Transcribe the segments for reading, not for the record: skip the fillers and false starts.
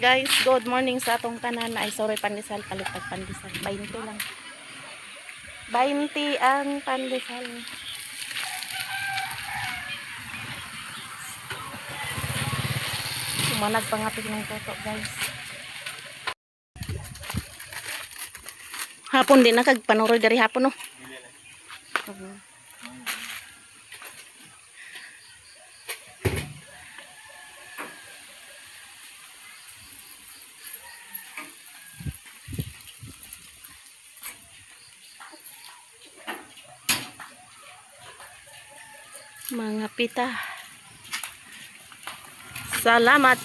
Guys, good morning sa atong tanan. Ay, sorry, pandesal. Palitag pandesal. 20 lang. 20 ang pandesal. Sumanag pa nga ng toto, guys. Hapon din na kagpanuroy dari hapon, no? Mga pita. Salamat.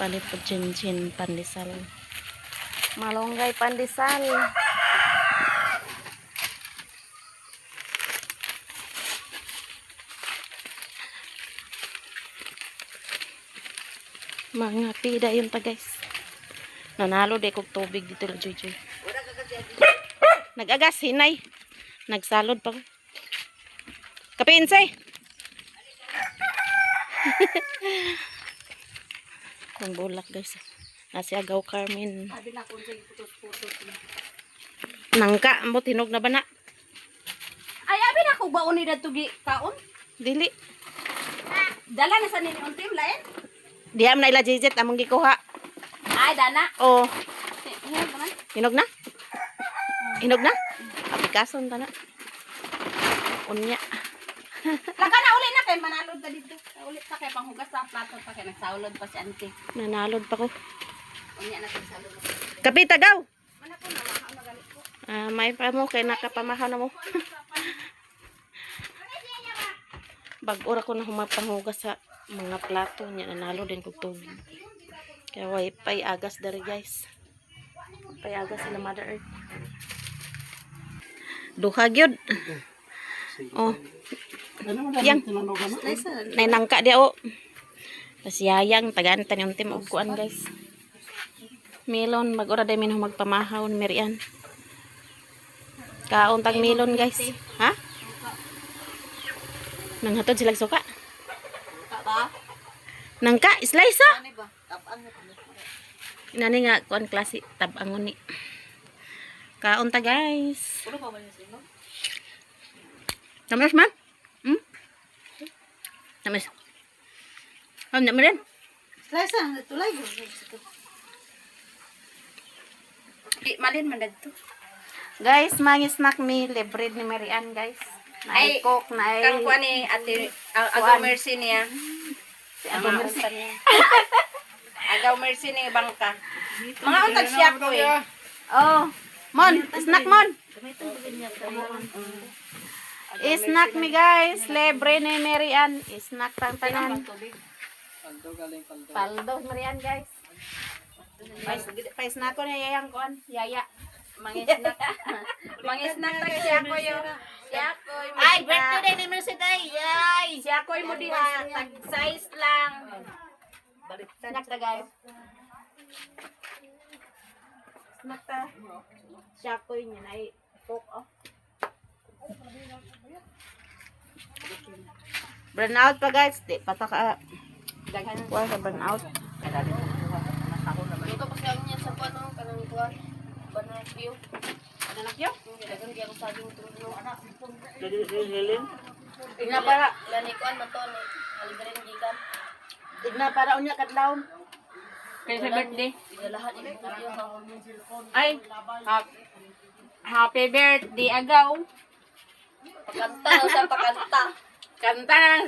Palipod chin pandesal. Malunggay pandesal. Mga pida yun pa, guys. Nanalo de kog tubig dito lang, Joy. Nag-agas hinay. Nagsalod pa ko. Kapinsay. Ang bulak, guys. Nasi agaw Carmen. Nangka, mo tinog na ba na? Ay, abi na ko baon ni datugi kaon? Dili. Dala na sa nini untim lain? Diam na ila JZ among gikuha. Ay, dana. Oh, Hinog naman. hinog na? Hinog na? Apikason ta na. Unya. Laka na uli na kay manalod ta dito. Uli ta kay panghugas sa plato pa kay nagsaulod pa si auntie. Nanalod pa ko. Unya na kay salod. Kapi tagaw. Mana ko na wala magalit ko. May pa mo kay nakapamahaw na mo. Bag-ora ko na humapanghugas sa mga plato niya, nanalo din kog tubig. Kaya pay agas dari, guys. Pay agas sila Mother Earth. Duha gyud. Oh. Yang. Nay nangka dia oh. Tas yayang tagaan tanim tim og kuan, guys. Melon bag-ora day min magpamahaw ni Merian. Kaon tag melon, guys. Ha? Nanghatod sila suka. Ba? Nangka, slice ha? Ano ba? Tabang na pala. Nani nga, kuan klase, tabangon ni. Kaon ta, guys. Puro pa ba niya sino? Namas man? Hmm? Namas. Oh, naman rin. Slice ang tulay go. Di malin man dito. Guys, mga snack me, libre ni Marian, guys. Ay, Coke, na ay. Kang kuan ni ate Agaw Mercy niya. Si Agaw Mercy. Agaw Mercy ni bangka. Mga untag siya ko eh. Oh, Mon, snack Mon. Snack me, guys. Libre ni Marian. Snack tang tanan. Paldo, Marian, guys. Pa-snack ko na yayang kuan. Yaya. Mga snack tag siya ko yo. Siya ko. Ay, birthday ni Mercy day. Ay. Siya ko mo diha tag size lang. Snack ta, guys. Snack ta. Siya ko yun ay Coke, oh. Burn out pa, guys. Di pataka. Daghan ko sa burn out. Ito kasi ang niya sa pano kanang kuan. Banana view. Anak yo? Dagan kaya ko saging tulong anak. Tigna para. Lani kuan man to ni Aliberen gikan. Tigna para unya kadlaw. Kaya sa birthday. Lahat ini video ha. Ay, Happy birthday agaw. Pakanta sa pakanta. kanta na lang.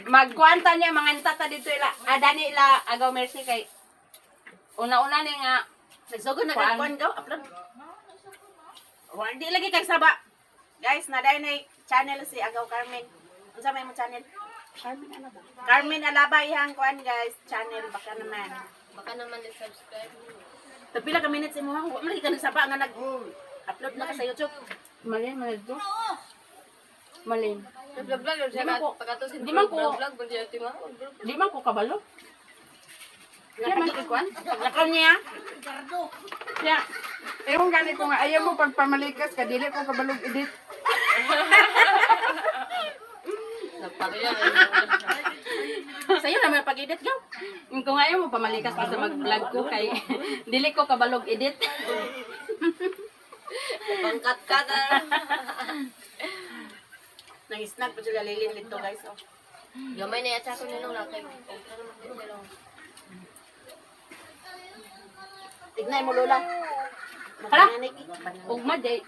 Magkwanta niya mga tata dito ila. Adani ila agaw Mercy kay una-una ni nga Nagsugod na kagkuan ko. Upload. Hindi lagi kay saba. Guys, naday na channel si Agaw Carmen. Unsa may mo channel? Carmen Alaba. Carmen Alaba ihang kuan, guys. Channel baka naman. baka naman i-subscribe. Tapila ka minutes mo ha. Wa man ka nagsaba nga nag-upload na ka sa YouTube. Malin man ito. Malin. Vlog-vlog yun siya. Pagkatos Di man ko. vlog ba diya tima? Di man ko kabalo. Kaya man ikuan. Lakaw niya. Ya. Ewan gani ko nga ayaw mo pagpamalikas ka dili ko kabalog edit. Napakaya. na pag-edit ko. Kung ngayon mo pamalikas pa sa mag-vlog ko kay dili ko kabalog edit. Pangkat ka na. Nang-snack pa sila lilin dito guys. Oh. Gamay na yata ko nilong lakay. Ignay mo lola. Hala. Ugma day.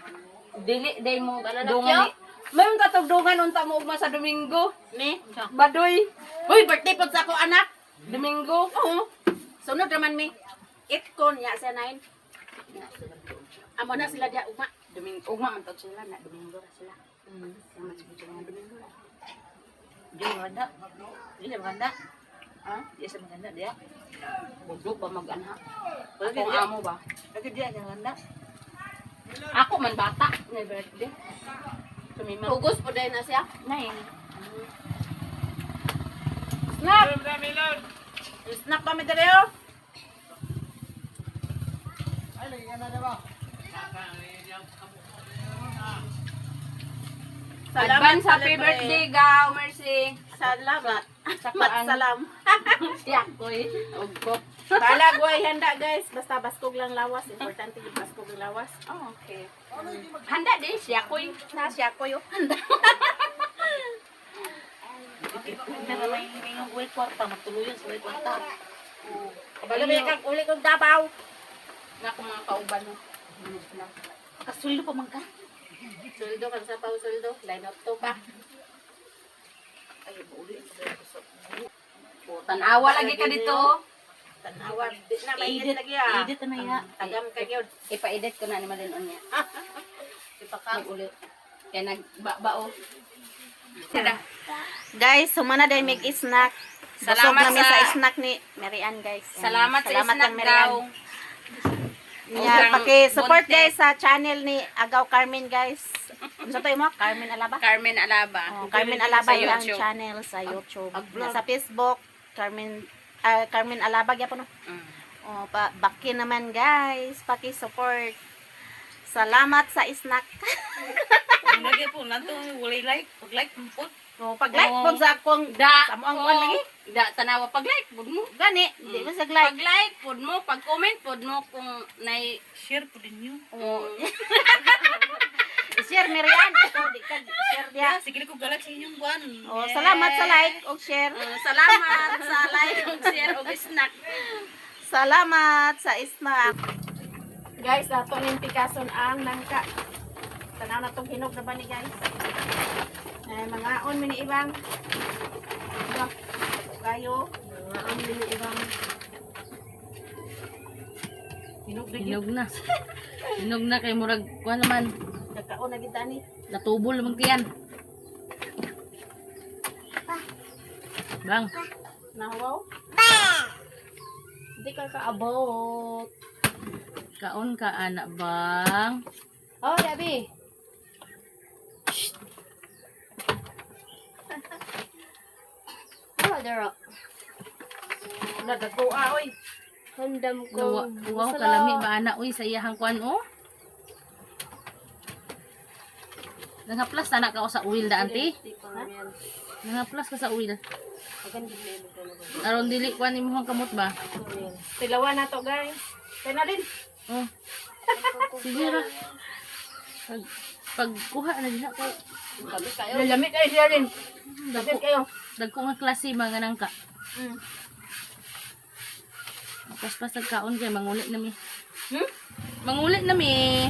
Dili day mo Banana dungan ni. Mayroon katugdungan unta mo ugma sa Domingo ni Badoy. Hoy, birthday pod sa ako anak. Domingo. Oo. Sunod naman mi. 8 kon ya sa 9. Amo na sila dia ugma. Domingo ugma man to sila na Domingo ra sila. Sama si sila Domingo. Di maganda. Di maganda. Ha? Di sa maganda dia. Budok pa mag-anha. Pwede Kung dia. amo ba? Pwede dia maganda. Ako man bata na birthday. Sumima. Ugos po dahil na siya. 9. Snap! Snap kami dali oh. Advance happy birthday, Gaw, Mercy. Salamat. Salam. Siya koy. Ugkop. Pala goy handa guys. Basta baskog lang lawas. Importante yung baskog lang lawas. Oh, okay. Handa din siya koy. Na siya koy. Handa. Pero may ngayong uwi kwarta. Matuluyan sa uwi kwarta. Kabalo may kang uli kong dabaw. Nga kung mga kauban mo. Kasuldo pa man ka. Suldo kan sa pau suldo. Line up to pa. Ay, uli. Tanawa lagi ka dito. Tanawa. Di na mainit lagi ah. Edit na ya. Tagam ka yun. Ipa-edit ko na ni Malin on niya. Ipaka. Ulit. Kaya nagbao. Guys, sumana day mig snack. Salamat Busog namin sa- sa snack ni Marian guys. Salamat sa snack kang Marian. daw. Yeah, Ugang paki-support bunte. guys sa channel ni Agaw Carmen guys. Ano to mo? Carmen Alaba? Carmen Alaba. Oh, Carmen Alaba Sa yung ang YouTube. channel sa YouTube. Ag-vlog. Sa Facebook, Carmen Alaba gyapon no. Mm. Oh, baki naman guys, paki-support. Salamat sa snack. Lagi po, nanto wala like. Pag-like po. Oh, pag-like Oh. po sa akong Da. Sa mo ang kuwan lagi? Da, tanawa pag-like. Pud mo. gani, di ba sa like? Pag-like. Pud mo. Pag-comment. Pud mo kung nay... Share po din yun. Oh. I-share Marian. Ikaw di ka share dia. Sige ko galak sa inyong buwan. Oh, salamat sa like o share. Salamat sa like ug share ug snack. Salamat sa snack. Guys, ato ning pikason ang nangka. Tanaw na tong hinog na ba ni guys? Ay, mga on mini ibang. Ito, kayo. Mga on mini ibang. Hinog na. Hinog na kay murag kuha naman. Nagkaon na kita ni. Natubol naman kiyan. Bang. Nahawaw. Hindi ka kaabot. Kaon ka anak bang. Oh, Gabi. Oh, dero. Nagagua, oy. Handam ko. Wow, kalami ba anak uy sa iyahang kuan oh. Nangaplas anak ka o sa uwil da anti. Nangaplas ka sa uwil. Aron dili kuan imong kamot ba? Tilawan na to, guys. Kaya na din. Oh. Sige ra. Pagkuha na diha kay Lalamit kayo siya din. Lapit kayo. dagko nga klase mga nangka. Mm. Pas kaon kay mangulit na mi. Hmm? Mangulit na mi.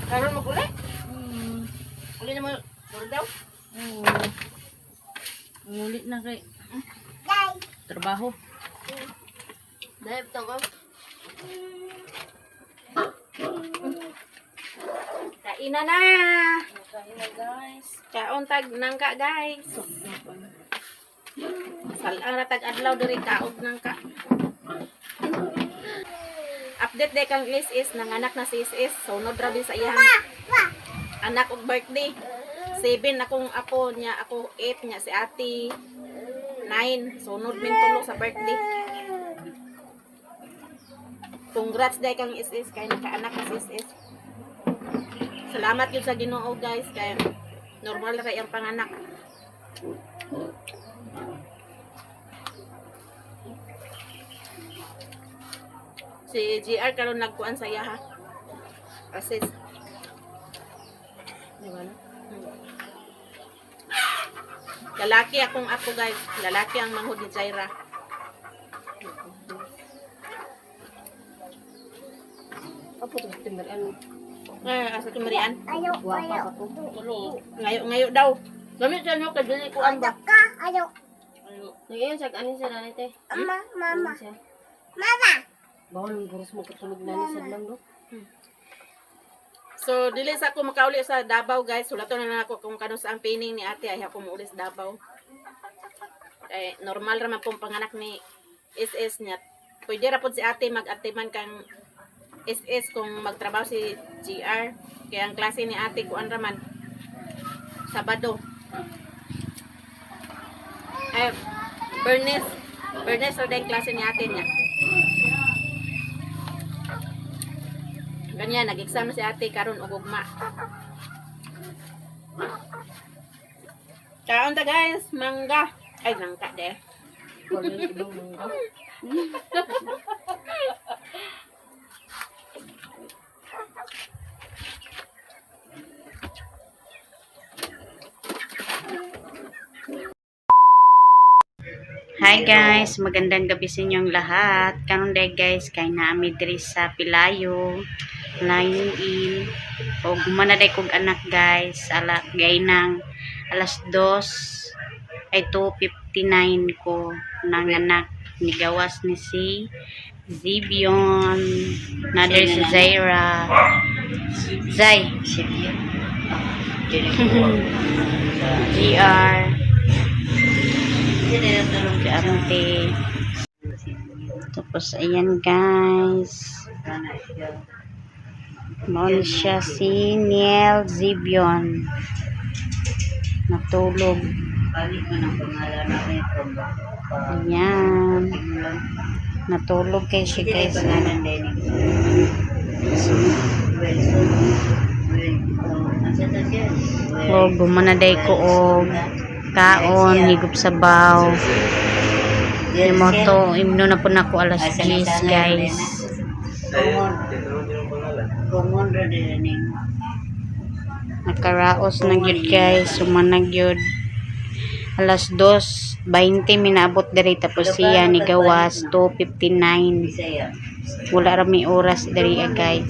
Karon mo kulit? Hmm. Uli na mo. Puro daw. Oo. Mangulit na kay trabaho. Dahil ito ko. Kainan na. Kainan guys. Kaon tag nangka, guys. Salang ratag adlaw diri kaog nangka. Update day kang is nanganak na si is sunod ra din sa iyang anak og birthday. 7 akong ako niya, ako 8 niya si ate 9 sunod min tulo sa birthday. Congrats day kang is kay nakaanak na si is. Salamat yun sa Ginoo guys kay normal ra ang panganak. Si GR karon nagkuan sa iya ha. Assist. Di ba no? Lalaki ako guys. Lalaki ang manghod ni Jaira. Apo to timberan. Asa tumarian? Guwapa pa ko. Ngayo daw. Gamit siya nyo, kadili ko ang ba? Ngayon sa ani sa nanay te. Mama. Bawal ang guros mo katulog na ni sa lang do. So, dili sa ako makauli sa Davao guys. Sulaton na ako kung kano sa ang pining ni ate. Ayaw ko mauli sa Davao. Kaya normal raman pong panganak ni SS niya. Pwede ra pod si ate mag-atiman kang SS kung magtrabaho si GR. Kaya ang klase ni ate kuan raman. Sabado. Bernes. Bernes o din klase ni ate niya. Ganyan, nag-exam na si ate karon og ugma. Kaon ta guys, mangga. Ay, nangka de. Wala yung ibang munggo. Hi guys, magandang gabi sa inyong lahat. Karon day guys, kay naami diri sa Pilayo, Layuin. O gumana day kog anak guys, gay nang alas 2 ay 2:59 ko nang anak ni gawas ni si Zibion, na diri si Zaira. Zay. GR. Si ate. Tapos ayan guys. Mauna siya si Niel Zibion. Natulog. Ayan. Natulog kay siya guys. O gumanaday ko og kaon, higop sa baw. Imoto, imno na po na ko alas 10 guys. Nakaraos na gyud guys, sumanag gyud. Alas 2:20 minaabot diri tapos siya ni gawas 2:59. Wala ra mi oras diri guys.